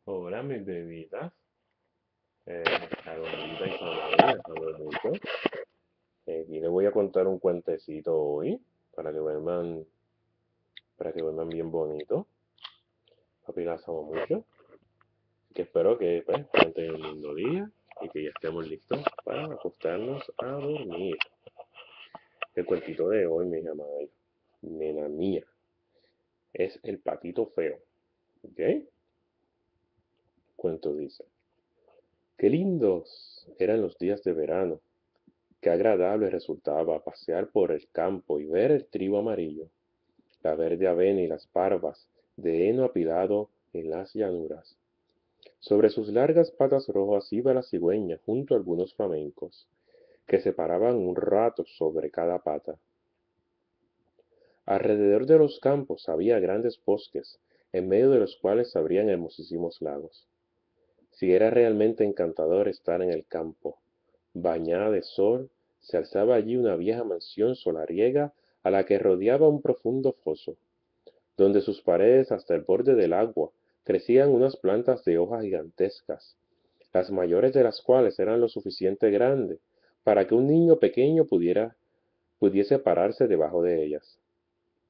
Hola, mis bebitas. Carolita y Samuel, les amo mucho. Aquí les voy a contar un cuentecito hoy para que duerman, para que duerman bien bonito. Papi, las amo mucho. Que espero que pues, tengan un lindo día y que ya estemos listos para acostarnos a dormir. El cuentito de hoy, mi amada nena mía, es el patito feo. ¿Ok? Cuento dice: Qué lindos eran los días de verano. Qué agradable resultaba pasear por el campo y ver el trigo amarillo, la verde avena y las parvas de heno apilado en las llanuras. Sobre sus largas patas rojas iba la cigüeña junto a algunos flamencos, que se paraban un rato sobre cada pata. Alrededor de los campos había grandes bosques, en medio de los cuales se abrían hermosísimos lagos. Si era realmente encantador estar en el campo. Bañada de sol, se alzaba allí una vieja mansión solariega a la que rodeaba un profundo foso, donde sus paredes hasta el borde del agua crecían unas plantas de hojas gigantescas, las mayores de las cuales eran lo suficiente grande para que un niño pequeño pudiese pararse debajo de ellas.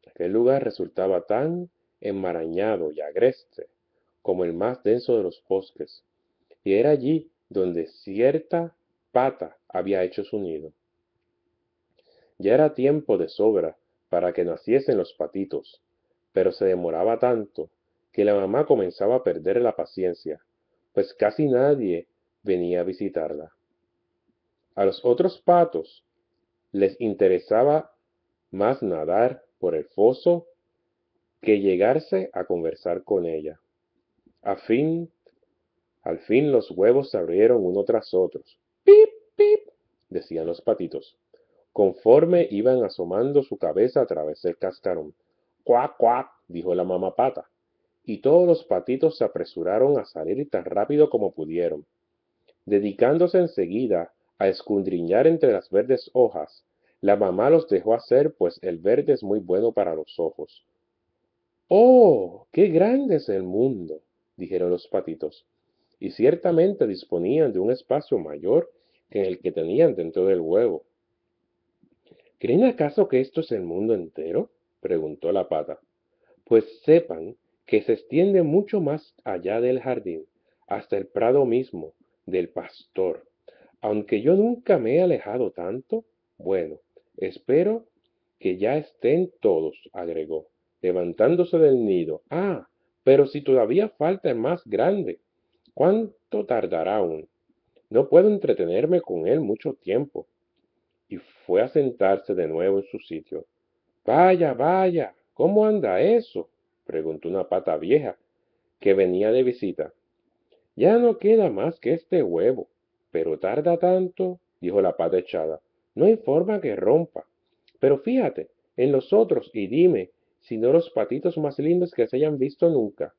Aquel lugar resultaba tan enmarañado y agreste como el más denso de los bosques, y era allí donde cierta pata había hecho su nido. Ya era tiempo de sobra para que naciesen los patitos, pero se demoraba tanto que la mamá comenzaba a perder la paciencia, pues casi nadie venía a visitarla. A los otros patos les interesaba más nadar por el foso que llegarse a conversar con ella. A fin, al fin los huevos se abrieron uno tras otros. ¡Pip, pip!, decían los patitos, conforme iban asomando su cabeza a través del cascarón. ¡Cuac, cuac!, dijo la mamá pata, y todos los patitos se apresuraron a salir tan rápido como pudieron, dedicándose enseguida a escudriñar entre las verdes hojas. La mamá los dejó hacer, pues el verde es muy bueno para los ojos. ¡Oh, qué grande es el mundo!, dijeron los patitos, y ciertamente disponían de un espacio mayor que el que tenían dentro del huevo. ¿Creen acaso que esto es el mundo entero?, preguntó la pata. Pues sepan que se extiende mucho más allá del jardín, hasta el prado mismo del pastor. Aunque yo nunca me he alejado tanto, bueno, espero que ya estén todos, agregó, levantándose del nido. Ah, pero si todavía falta el más grande, ¿cuánto tardará aún? No puedo entretenerme con él mucho tiempo. Y fue a sentarse de nuevo en su sitio. Vaya, vaya, ¿cómo anda eso?, preguntó una pata vieja que venía de visita. Ya no queda más que este huevo. Pero tarda tanto, dijo la pata echada. No hay forma que rompa. Pero fíjate en los otros y dime si no los patitos más lindos que se hayan visto nunca.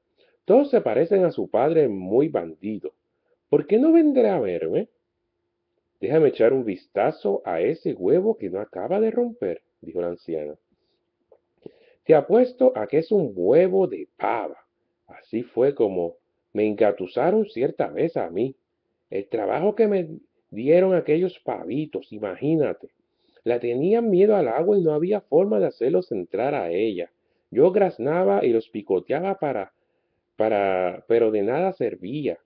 Todos se parecen a su padre muy bandido. ¿Por qué no vendrá a verme? Déjame echar un vistazo a ese huevo que no acaba de romper, dijo la anciana. Te apuesto a que es un huevo de pava. Así fue como me engatusaron cierta vez a mí. El trabajo que me dieron aquellos pavitos, imagínate. La tenían miedo al agua y no había forma de hacerlos entrar a ella. Yo graznaba y los picoteaba pero de nada servía.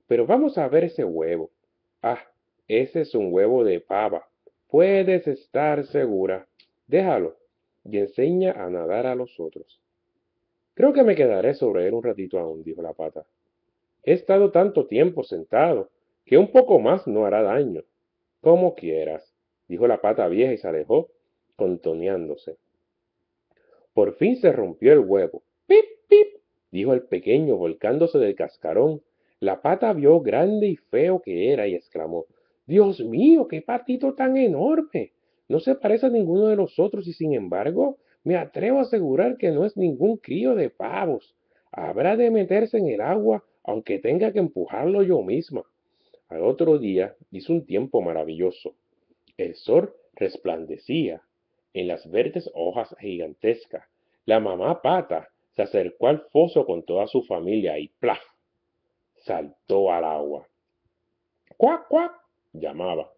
Pero vamos a ver ese huevo. Ah, ese es un huevo de pava. Puedes estar segura. Déjalo y enseña a nadar a los otros. Creo que me quedaré sobre él un ratito aún, dijo la pata. He estado tanto tiempo sentado que un poco más no hará daño. Como quieras, dijo la pata vieja y se alejó, contoneándose. Por fin se rompió el huevo. ¡Pip, pip!, dijo el pequeño volcándose del cascarón. La pata vio grande y feo que era y exclamó: Dios mío, qué patito tan enorme. No se parece a ninguno de los otros y sin embargo me atrevo a asegurar que no es ningún crío de pavos. Habrá de meterse en el agua aunque tenga que empujarlo yo misma. Al otro día hizo un tiempo maravilloso. El sol resplandecía en las verdes hojas gigantescas. La mamá pata se acercó al foso con toda su familia y ¡plaf! saltó al agua. ¡Cuac, cuac! Llamaba.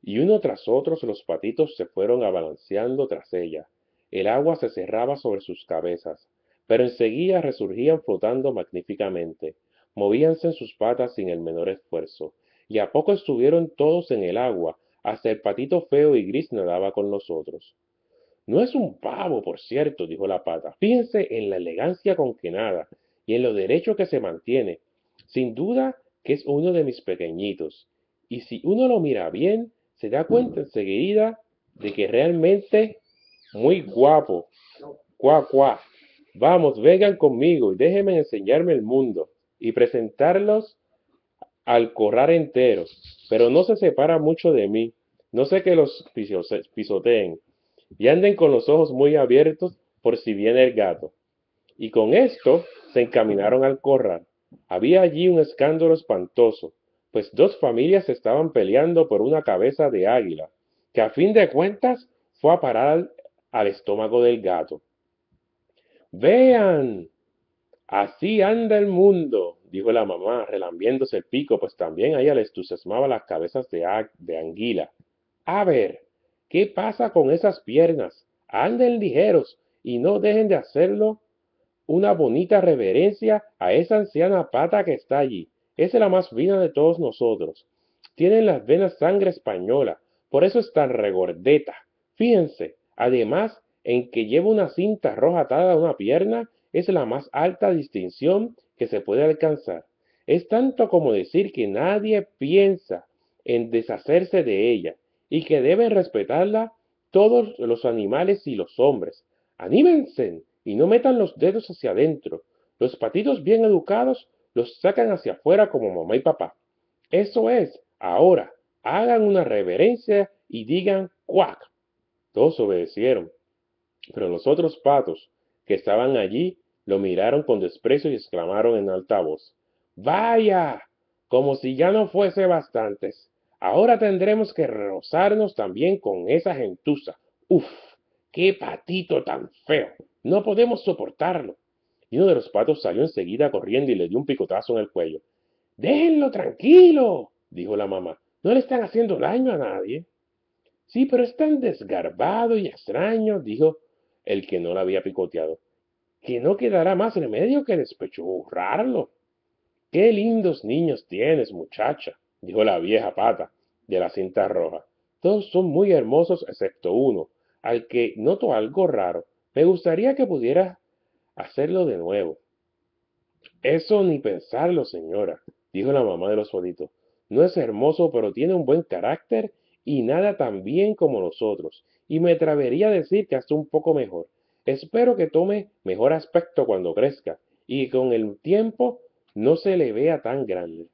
Y uno tras otro los patitos se fueron abalanceando tras ella. El agua se cerraba sobre sus cabezas, pero enseguida resurgían flotando magníficamente. Movíanse en sus patas sin el menor esfuerzo, y a poco estuvieron todos en el agua, hasta el patito feo y gris nadaba con nosotros. No es un pavo, por cierto, dijo la pata. Fíjense en la elegancia con que nada y en lo derecho que se mantiene. Sin duda que es uno de mis pequeñitos. Y si uno lo mira bien, se da cuenta enseguida de que realmente muy guapo. Cuá, cuá. Vamos, vengan conmigo y déjenme enseñarme el mundo y presentarlos al corral entero. Pero no se separa mucho de mí. No sé que los pisoteen y anden con los ojos muy abiertos por si viene el gato. Y con esto se encaminaron al corral. Había allí un escándalo espantoso, pues dos familias estaban peleando por una cabeza de águila, que a fin de cuentas fue a parar al estómago del gato. Vean, así anda el mundo, dijo la mamá, relambiéndose el pico, pues también a ella le entusiasmaba las cabezas de anguila. A ver, ¿qué pasa con esas piernas? Anden ligeros y no dejen de hacerlo una bonita reverencia a esa anciana pata que está allí. Es la más fina de todos nosotros. Tiene en las venas sangre española, por eso es tan regordeta. Fíjense, además, en que lleva una cinta roja atada a una pierna, es la más alta distinción que se puede alcanzar. Es tanto como decir que nadie piensa en deshacerse de ella y que deben respetarla todos los animales y los hombres. ¡Anímense! Y no metan los dedos hacia adentro. Los patitos bien educados los sacan hacia afuera como mamá y papá. Eso es, ahora, hagan una reverencia y digan cuac. Todos obedecieron, pero los otros patos que estaban allí lo miraron con desprecio y exclamaron en alta voz: ¡Vaya! Como si ya no fuese bastantes. Ahora tendremos que rozarnos también con esa gentuza. ¡Uf! ¡Qué patito tan feo! No podemos soportarlo. Y uno de los patos salió enseguida corriendo y le dio un picotazo en el cuello. Déjenlo tranquilo, dijo la mamá. No le están haciendo daño a nadie. Sí, pero es tan desgarbado y extraño, dijo el que no la había picoteado, que no quedará más remedio que despechurrarlo. Qué lindos niños tienes, muchacha, dijo la vieja pata de la cinta roja. Todos son muy hermosos excepto uno, al que noto algo raro. Me gustaría que pudieras hacerlo de nuevo. Eso ni pensarlo, señora, dijo la mamá de los solitos. No es hermoso, pero tiene un buen carácter y nada tan bien como nosotros, y me atrevería a decir que hasta un poco mejor. Espero que tome mejor aspecto cuando crezca, y que con el tiempo no se le vea tan grande.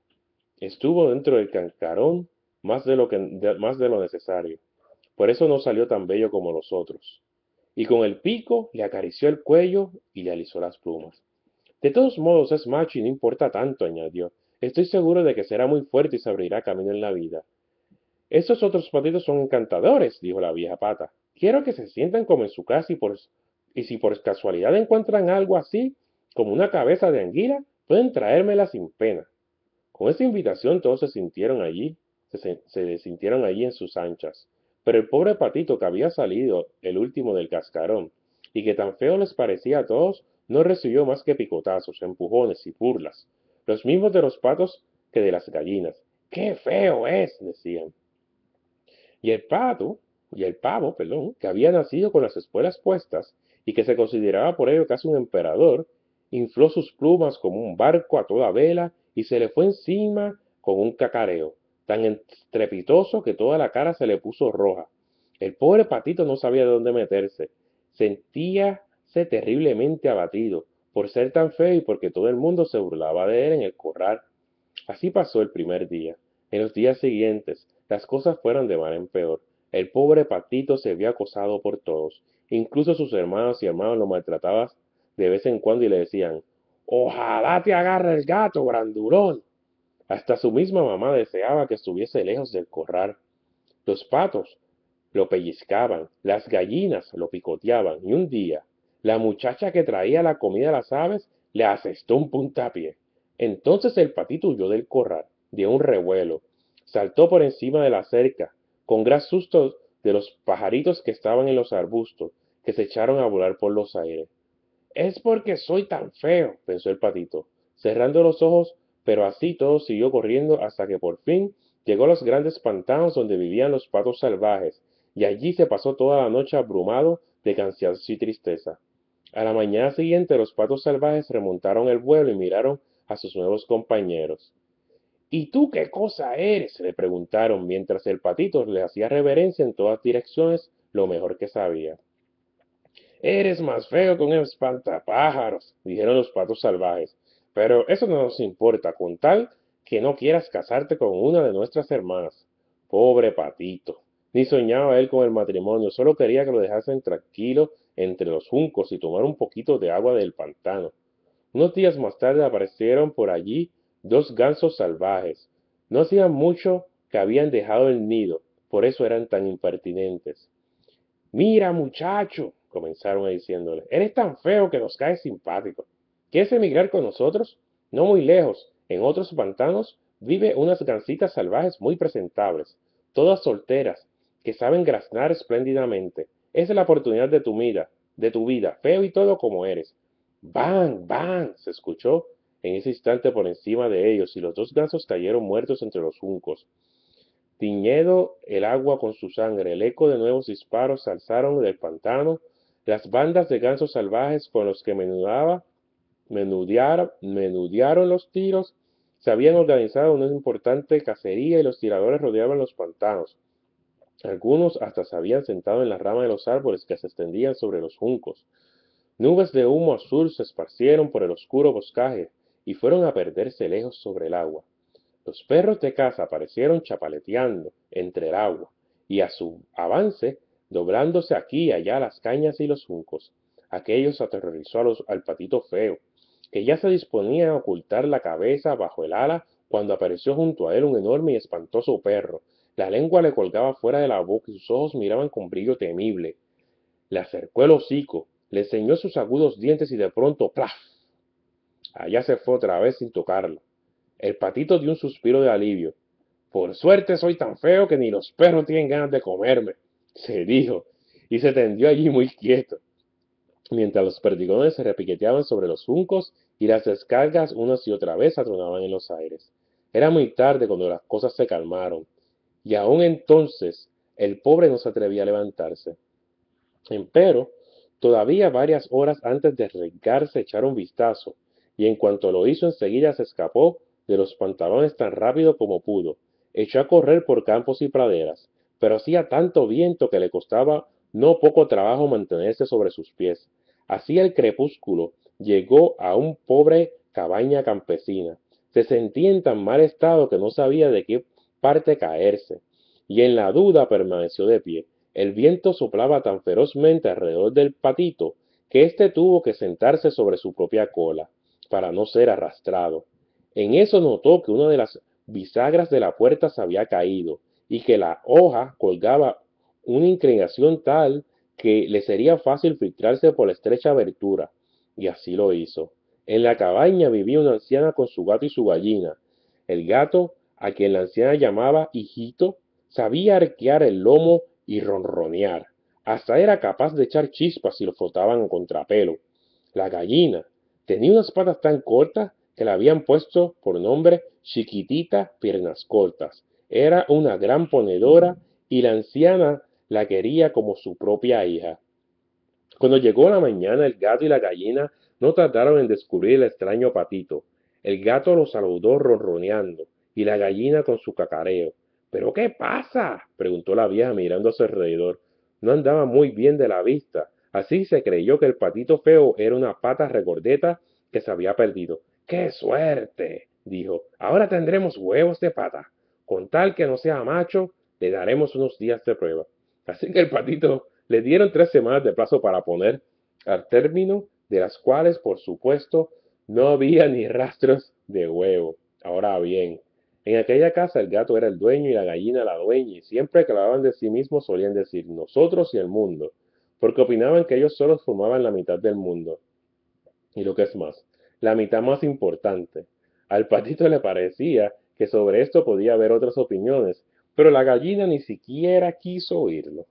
Estuvo dentro del cascarón más de lo necesario. Por eso no salió tan bello como los otros. Y con el pico le acarició el cuello y le alisó las plumas. De todos modos es macho y no importa tanto, añadió. Estoy seguro de que será muy fuerte y se abrirá camino en la vida. Estos otros patitos son encantadores, dijo la vieja pata. Quiero que se sientan como en su casa y si por casualidad encuentran algo así, como una cabeza de anguila, pueden traérmela sin pena. Con esta invitación todos se sintieron allí en sus anchas. Pero el pobre patito que había salido el último del cascarón, y que tan feo les parecía a todos, no recibió más que picotazos, empujones y burlas, los mismos de los patos que de las gallinas. ¡Qué feo es!, decían. Y el pato, y el pavo, perdón, que había nacido con las espuelas puestas, y que se consideraba por ello casi un emperador, infló sus plumas como un barco a toda vela y se le fue encima con un cacareo, tan estrepitoso que toda la cara se le puso roja. El pobre patito no sabía de dónde meterse. Sentíase terriblemente abatido por ser tan feo y porque todo el mundo se burlaba de él en el corral. Así pasó el primer día. En los días siguientes, las cosas fueron de mal en peor. El pobre patito se vio acosado por todos. Incluso sus hermanos y hermanos lo maltrataban de vez en cuando y le decían: «Ojalá te agarre el gato, grandulón». Hasta su misma mamá deseaba que estuviese lejos del corral. Los patos lo pellizcaban, las gallinas lo picoteaban, y un día la muchacha que traía la comida a las aves le asestó un puntapié. Entonces el patito huyó del corral, dio un revuelo, saltó por encima de la cerca, con gran susto de los pajaritos que estaban en los arbustos, que se echaron a volar por los aires. Es porque soy tan feo, pensó el patito, cerrando los ojos, pero así todo siguió corriendo hasta que por fin llegó a los grandes pantanos donde vivían los patos salvajes, y allí se pasó toda la noche abrumado de cansancio y tristeza. A la mañana siguiente los patos salvajes remontaron el vuelo y miraron a sus nuevos compañeros. ¿Y tú qué cosa eres? Le preguntaron mientras el patito les hacía reverencia en todas direcciones lo mejor que sabía. Eres más feo que un espantapájaros, dijeron los patos salvajes. Pero eso no nos importa, con tal que no quieras casarte con una de nuestras hermanas. Pobre patito. Ni soñaba él con el matrimonio, solo quería que lo dejasen tranquilo entre los juncos y tomar un poquito de agua del pantano. Unos días más tarde aparecieron por allí dos gansos salvajes. No hacían mucho que habían dejado el nido, por eso eran tan impertinentes. Mira, muchacho, comenzaron diciéndole, eres tan feo que nos caes simpático. ¿Quieres emigrar con nosotros? No muy lejos, en otros pantanos, vive unas gansitas salvajes muy presentables, todas solteras, que saben graznar espléndidamente. Esa es la oportunidad de tu vida, feo y todo como eres. ¡Bang, bang! Se escuchó en ese instante por encima de ellos y los dos gansos cayeron muertos entre los juncos. Tiñedo el agua con su sangre, el eco de nuevos disparos se alzaron del pantano, las bandas de gansos salvajes con los que menudearon los tiros, se habían organizado una importante cacería y los tiradores rodeaban los pantanos. Algunos hasta se habían sentado en la rama de los árboles que se extendían sobre los juncos. Nubes de humo azul se esparcieron por el oscuro boscaje y fueron a perderse lejos sobre el agua. Los perros de caza aparecieron chapaleteando entre el agua, y a su avance, doblándose aquí y allá las cañas y los juncos. Aquello aterrorizó al patito feo, que ya se disponía a ocultar la cabeza bajo el ala cuando apareció junto a él un enorme y espantoso perro. La lengua le colgaba fuera de la boca y sus ojos miraban con brillo temible. Le acercó el hocico, le enseñó sus agudos dientes y de pronto, ¡plaf! Allá se fue otra vez sin tocarlo. El patito dio un suspiro de alivio. Por suerte soy tan feo que ni los perros tienen ganas de comerme, se dijo, y se tendió allí muy quieto, mientras los perdigones se repiqueteaban sobre los juncos y las descargas unas y otra vez atronaban en los aires. Era muy tarde cuando las cosas se calmaron, y aún entonces el pobre no se atrevía a levantarse. Empero, todavía varias horas antes de arriesgarse a echar un vistazo, y en cuanto lo hizo enseguida se escapó de los pantalones tan rápido como pudo, echó a correr por campos y praderas, pero hacía tanto viento que le costaba no poco trabajo mantenerse sobre sus pies. Hacia el crepúsculo llegó a un pobre cabaña campesina. Se sentía en tan mal estado que no sabía de qué parte caerse, y en la duda permaneció de pie. El viento soplaba tan ferozmente alrededor del patito que éste tuvo que sentarse sobre su propia cola para no ser arrastrado. En eso notó que una de las bisagras de la puerta se había caído y que la hoja colgaba una inclinación tal que le sería fácil filtrarse por la estrecha abertura, y así lo hizo. En la cabaña vivía una anciana con su gato y su gallina. El gato, a quien la anciana llamaba hijito, sabía arquear el lomo y ronronear. Hasta era capaz de echar chispas si lo frotaban a contrapelo. La gallina tenía unas patas tan cortas que le habían puesto por nombre Chiquitita Piernas Cortas. Era una gran ponedora y la anciana la quería como su propia hija. Cuando llegó la mañana, el gato y la gallina no tardaron en descubrir el extraño patito. El gato lo saludó ronroneando y la gallina con su cacareo. ¿Pero qué pasa? Preguntó la vieja mirando a su alrededor. No andaba muy bien de la vista, así se creyó que el patito feo era una pata regordeta que se había perdido. ¡Qué suerte! Dijo. Ahora tendremos huevos de pata. Con tal que no sea macho, le daremos unos días de prueba. Así que el patito le dieron 3 semanas de plazo para poner al término, de las cuales, por supuesto, no había ni rastros de huevo. Ahora bien, en aquella casa el gato era el dueño y la gallina la dueña, y siempre que hablaban de sí mismos solían decir nosotros y el mundo, porque opinaban que ellos solos formaban la mitad del mundo, y lo que es más, la mitad más importante. Al patito le parecía que sobre esto podía haber otras opiniones, pero la gallina ni siquiera quiso oírlo.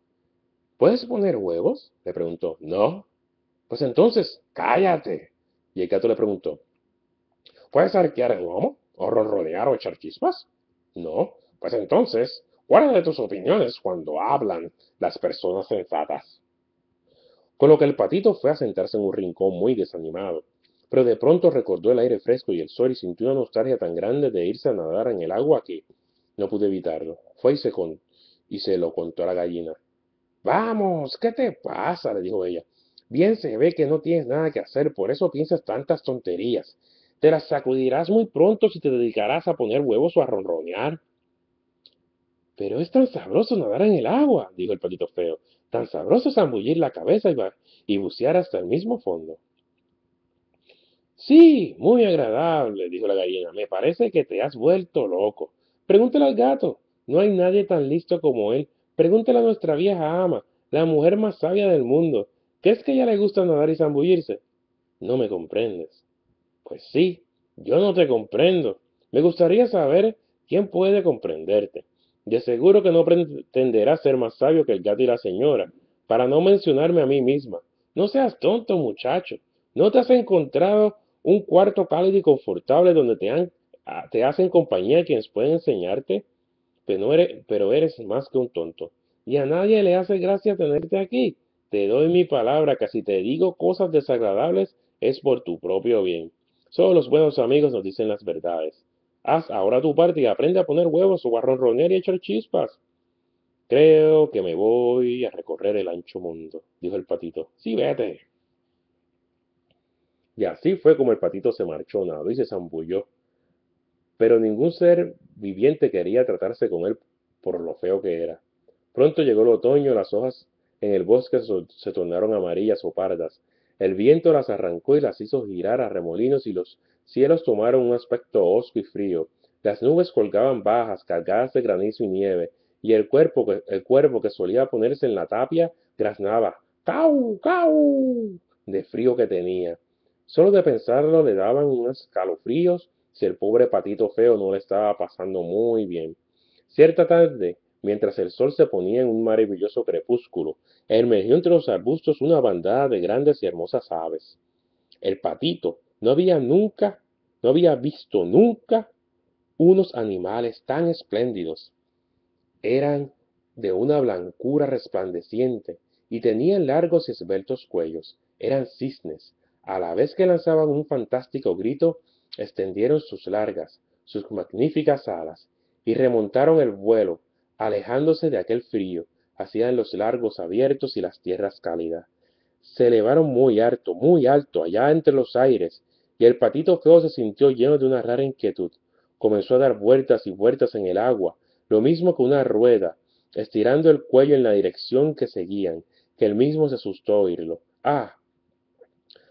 ¿Puedes poner huevos? Le preguntó. No. Pues entonces, cállate. Y el gato le preguntó, ¿puedes arquear el lomo? ¿O ronronear o echar chispas? No. Pues entonces, guarda de tus opiniones cuando hablan las personas sensatas. Con lo que el patito fue a sentarse en un rincón muy desanimado. Pero de pronto recordó el aire fresco y el sol y sintió una nostalgia tan grande de irse a nadar en el agua que no pudo evitarlo. Fue y se lo contó a la gallina. Vamos, ¿qué te pasa? Le dijo ella. Bien se ve que no tienes nada que hacer, por eso piensas tantas tonterías. Te las sacudirás muy pronto si te dedicarás a poner huevos o a ronronear. Pero es tan sabroso nadar en el agua, dijo el patito feo. Tan sabroso zambullir la cabeza y bucear hasta el mismo fondo. Sí, muy agradable, dijo la gallina. Me parece que te has vuelto loco. Pregúntale al gato. No hay nadie tan listo como él. Pregúntale a nuestra vieja ama, la mujer más sabia del mundo. ¿Qué es que a ella le gusta nadar y zambullirse? No me comprendes. Pues sí, yo no te comprendo. Me gustaría saber quién puede comprenderte. De seguro que no pretenderás ser más sabio que el gato y la señora, para no mencionarme a mí misma. No seas tonto, muchacho. ¿No te has encontrado un cuarto cálido y confortable donde te hacen compañía quienes pueden enseñarte? Pero eres más que un tonto. Y a nadie le hace gracia tenerte aquí. Te doy mi palabra que si te digo cosas desagradables es por tu propio bien. Solo los buenos amigos nos dicen las verdades. Haz ahora tu parte y aprende a poner huevos o a ronronear y echar chispas. Creo que me voy a recorrer el ancho mundo, dijo el patito. Sí, vete. Y así fue como el patito se marchó, nadó y se zambulló. Pero ningún ser viviente quería tratarse con él por lo feo que era. Pronto llegó el otoño, las hojas en el bosque se tornaron amarillas o pardas. El viento las arrancó y las hizo girar a remolinos y los cielos tomaron un aspecto hosco y frío. Las nubes colgaban bajas, cargadas de granizo y nieve, y el cuervo que solía ponerse en la tapia graznaba ¡cau, cau! De frío que tenía. Solo de pensarlo le daban unos escalofríos si el pobre patito feo no le estaba pasando muy bien. Cierta tarde, mientras el sol se ponía en un maravilloso crepúsculo, emergió entre los arbustos una bandada de grandes y hermosas aves. El patito no había visto nunca unos animales tan espléndidos. Eran de una blancura resplandeciente y tenían largos y esbeltos cuellos. Eran cisnes. A la vez que lanzaban un fantástico grito, extendieron sus magníficas alas y remontaron el vuelo, alejándose de aquel frío, hacia los largos abiertos y las tierras cálidas. Se elevaron muy alto, allá entre los aires, y el patito feo se sintió lleno de una rara inquietud. Comenzó a dar vueltas y vueltas en el agua, lo mismo que una rueda, estirando el cuello en la dirección que seguían, que él mismo se asustó al oírlo. ¡Ah!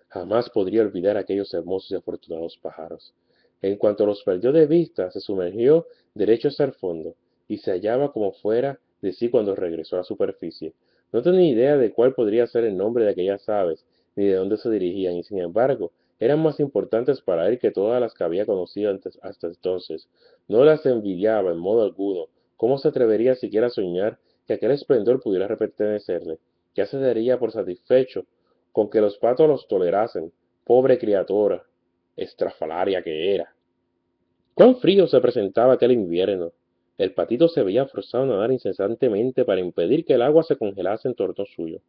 Jamás podría olvidar aquellos hermosos y afortunados pájaros. En cuanto los perdió de vista, se sumergió derecho hacia el fondo, y se hallaba como fuera de sí cuando regresó a la superficie. No tenía idea de cuál podría ser el nombre de aquellas aves, ni de dónde se dirigían, y sin embargo, eran más importantes para él que todas las que había conocido hasta entonces. No las envidiaba en modo alguno. ¿Cómo se atrevería siquiera a soñar que aquel esplendor pudiera pertenecerle? Ya se daría por satisfecho con que los patos los tolerasen, pobre criatura, estrafalaria que era. Cuán frío se presentaba aquel invierno. El patito se veía forzado a nadar incesantemente para impedir que el agua se congelase en torno suyo.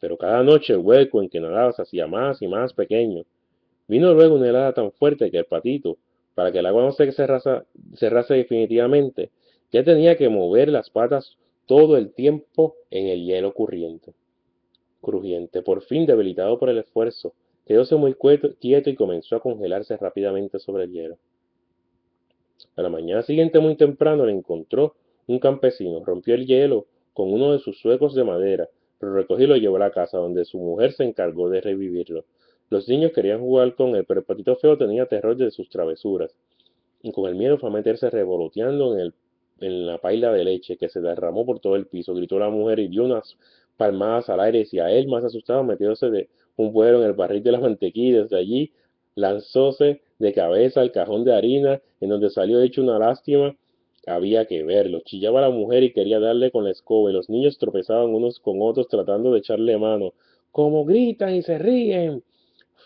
Pero cada noche el hueco en que nadaba se hacía más y más pequeño. Vino luego una helada tan fuerte que el patito, para que el agua no se cerrase definitivamente, ya tenía que mover las patas todo el tiempo en el hielo crujiente. Por fin, debilitado por el esfuerzo, quedóse muy quieto y comenzó a congelarse rápidamente sobre el hielo. A la mañana siguiente, muy temprano, le encontró un campesino. Rompió el hielo con uno de sus zuecos de madera, lo recogió y lo llevó a la casa, donde su mujer se encargó de revivirlo. Los niños querían jugar con él, pero el patito feo tenía terror de sus travesuras, y con el miedo fue a meterse revoloteando en la paila de leche que se derramó por todo el piso. Gritó la mujer y dio unas palmadas al aire, y a él, más asustado, metióse de un vuelo en el barril de la mantequilla, y desde allí Lanzóse de cabeza al cajón de harina, en donde salió hecho una lástima. Había que verlo. Chillaba la mujer y quería darle con la escoba, y los niños tropezaban unos con otros tratando de echarle mano. ¡Cómo gritan y se ríen!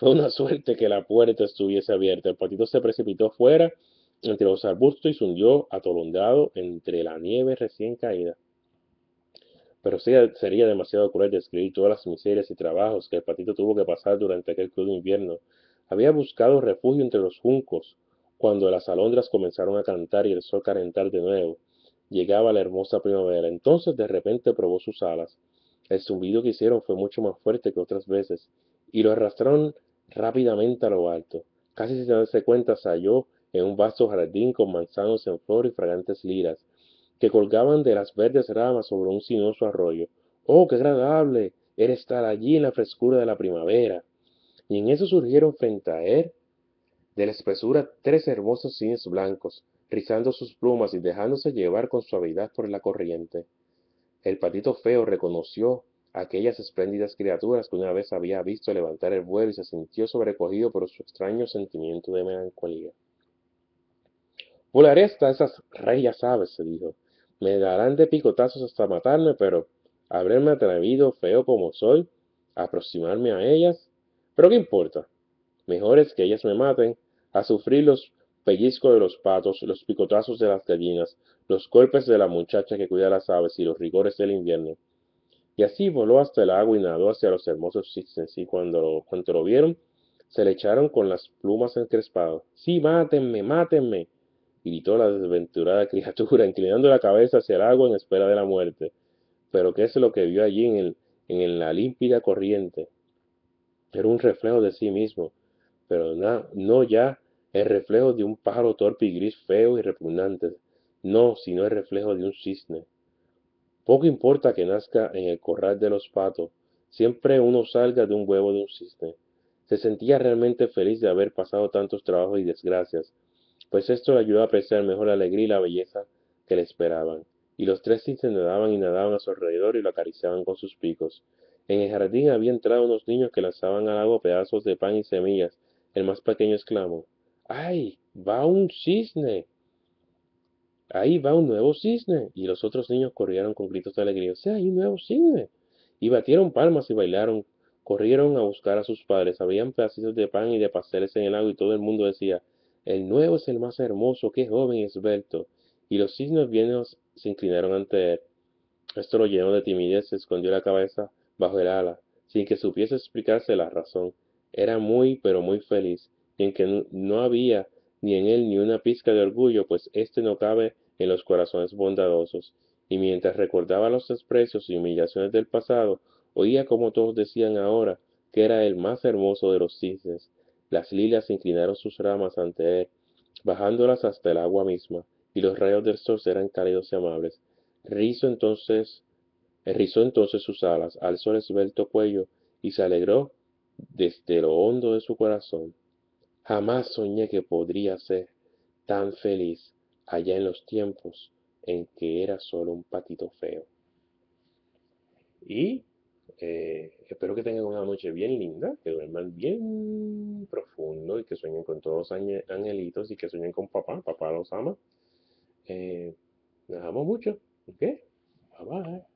Fue una suerte que la puerta estuviese abierta. El patito se precipitó fuera entre los arbustos y se hundió atolondado entre la nieve recién caída. Pero sería demasiado cruel describir todas las miserias y trabajos que el patito tuvo que pasar durante aquel crudo invierno. Había buscado refugio entre los juncos, cuando las alondras comenzaron a cantar y el sol calentar de nuevo. Llegaba la hermosa primavera. Entonces de repente probó sus alas. El zumbido que hicieron fue mucho más fuerte que otras veces, y lo arrastraron rápidamente a lo alto. Casi sin darse cuenta se halló en un vasto jardín con manzanos en flor y fragantes liras que colgaban de las verdes ramas sobre un sinuoso arroyo. ¡Oh, qué agradable era estar allí en la frescura de la primavera! Y en eso surgieron frente a él, de la espesura, tres hermosos cisnes blancos, rizando sus plumas y dejándose llevar con suavidad por la corriente. El patito feo reconoció a aquellas espléndidas criaturas que una vez había visto levantar el vuelo y se sintió sobrecogido por su extraño sentimiento de melancolía. Volaré hasta esas reyes aves, se dijo. Me darán de picotazos hasta matarme, pero habréme atrevido, feo como soy, a aproximarme a ellas. Pero qué importa, mejor es que ellas me maten, a sufrir los pellizcos de los patos, los picotazos de las gallinas, los golpes de la muchacha que cuida las aves y los rigores del invierno. Y así voló hasta el agua y nadó hacia los hermosos cisnes, y cuando lo vieron, se le echaron con las plumas encrespadas. ¡Sí, mátenme, mátenme! Gritó la desventurada criatura, inclinando la cabeza hacia el agua en espera de la muerte. Pero ¿qué es lo que vio allí en la límpida corriente? Era un reflejo de sí mismo, pero no ya el reflejo de un pájaro torpe y gris feo y repugnante, no, sino el reflejo de un cisne. Poco importa que nazca en el corral de los patos, siempre uno salga de un huevo de un cisne. Se sentía realmente feliz de haber pasado tantos trabajos y desgracias, pues esto le ayudó a apreciar mejor la alegría y la belleza que le esperaban. Y los tres cisnes nadaban y nadaban a su alrededor y lo acariciaban con sus picos. En el jardín había entrado unos niños que lanzaban al agua pedazos de pan y semillas. El más pequeño exclamó: ¡Ay! ¡Va un cisne! Ahí va un nuevo cisne. Y los otros niños corrieron con gritos de alegría. ¡Sí, hay un nuevo cisne! Y batieron palmas y bailaron. Corrieron a buscar a sus padres. Habían pedacitos de pan y de pasteles en el agua y todo el mundo decía: el nuevo es el más hermoso, qué joven y esbelto. Y los cisnes viejos se inclinaron ante él. Esto lo llenó de timidez, se escondió la cabeza bajo el ala, sin que supiese explicarse la razón. Era muy, pero muy feliz, y en que no había ni en él ni una pizca de orgullo, pues éste no cabe en los corazones bondadosos. Y mientras recordaba los desprecios y humillaciones del pasado, oía como todos decían ahora que era el más hermoso de los cisnes. Las lilias inclinaron sus ramas ante él, bajándolas hasta el agua misma, y los rayos del sol eran cálidos y amables. Rizó entonces, rizó entonces sus alas, alzó el esbelto cuello y se alegró desde lo hondo de su corazón. Jamás soñé que podría ser tan feliz allá en los tiempos en que era solo un patito feo. Y espero que tengan una noche bien linda, que duerman bien profundo y que sueñen con todos los angelitos y que sueñen con papá. Papá los ama. Nos amo mucho. ¿Ok? Bye bye.